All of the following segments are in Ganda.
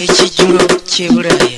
ekijjulo ky'ebulaaya.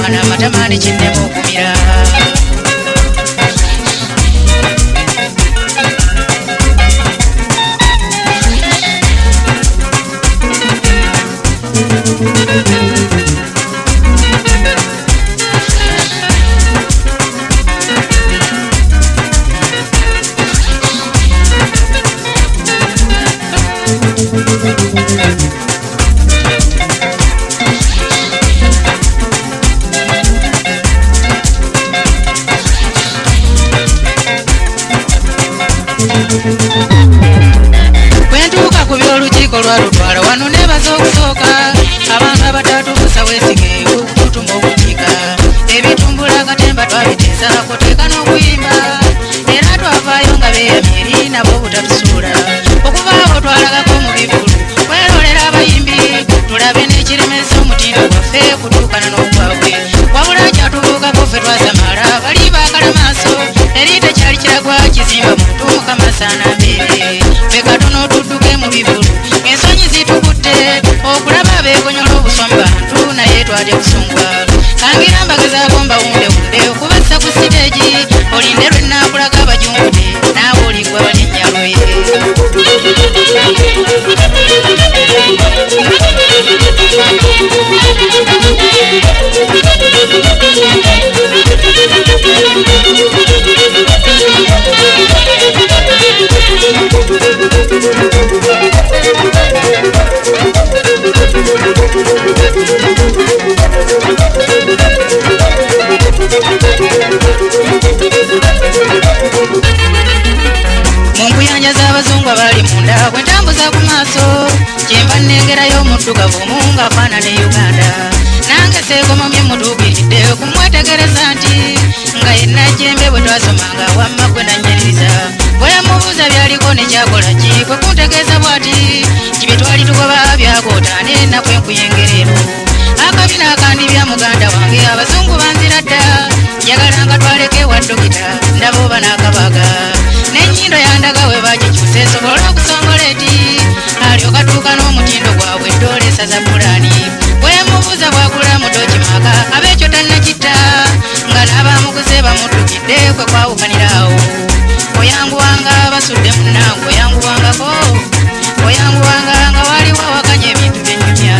Wana matamani chindemo kumira kwentuuka ku by'olukiiko lwalutwala wano nebaza okusooka abantu abatatu busa weesige okututuma okukiika ebitumbula akatemba twabiteesa kuteeka n'okuyimba era twavaayo nga beeyamye eri nabo obutatusuula okuvaabo twalagako mu bivulu kwerolera abayimbi tulabe n'ekiremesa omutindo gwaffe kutuukana n'ogwabwe wabula kyatubuukako ffe twasamala bali baakala maaso eri tekyali kiragwa kizimba muntu mukama saana mbeere ffe katono tudduke mu bivulu ensonyi zitukutte okulaba abeegonyola obuswa mu bantu naye twali kusungwa kangira mbagezaako mbawundewunde okubassa ku siteegi olinde lwe nnaakulaga abajungude naawe oligwa balinnya lwe munkuyanja z'abazungu abali munda bwentambuza ku maaso kyemba nnengerayo omuddugavu omu ng'afaanana e Uganda nange seegomomye mutuukiridde kumwetegereza nti nga yenna jjembe bwe twasomanga wamma gwe nanyiririza bwe yamubuuza byaliko nekyakola ki kwe kuntegeeza bw'ati kibye twali tugoba byagootaane nakwe nkuyengera eno akabina akandi bya muganda wange abazungu banzira dda njagalanga twaleke wa dokita ndaba oba n'akabaga n'ennyindo yandaga we bagikyuse esobole okusongola eti alyoka tuuka n'omutindo gwabwe eddoole esaza pulaani bwemubuuza bwagula mutokimaka ab'ekyo tannakitta nga n'abamuguze bamuddukidde kwe kwawukaniraawo oyanguwanga basudde munnange oyanguwangako oyanguwanga nga waliwo awakanya ebintu by'ennyumya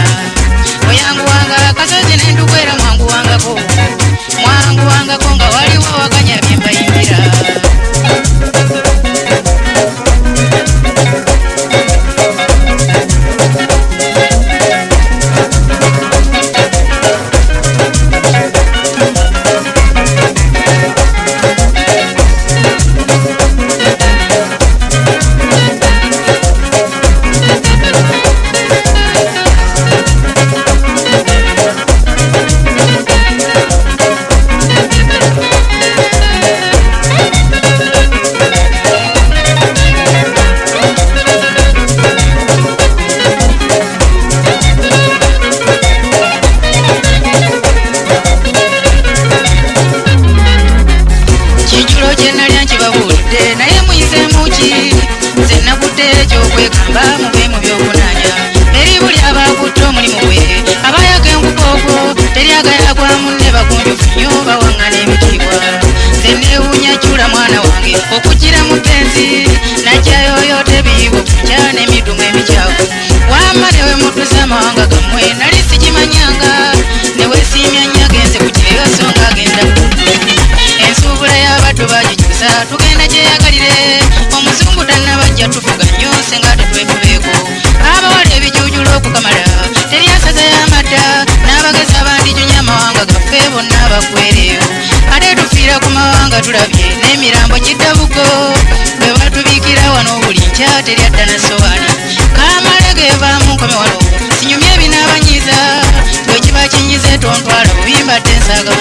gwe mutuze amawanga gammwe nali sikimanyanga neweesiimya nnyo agenze ku kyeyoso ng'agenda ensuubula y'abaddu bagikyusa tugenda gyeyagalire omuzungu tannabajja tufuga nnyo senga tetwefubeeko abawala ebijuujula okukamala teri asaza y'amadda n'abagezi abandijunya amawanga gaffe bonna bakwereyo ate tufiira ku mawanga tulabye n'emirambo gidda bugo bwe batubiikira wano buli nkya teri adda na sowaani kamale geevaamu nkome wano sinyumya ebinaabanyiza bwe kiba kinyize tontwala bubimbadde ensaaga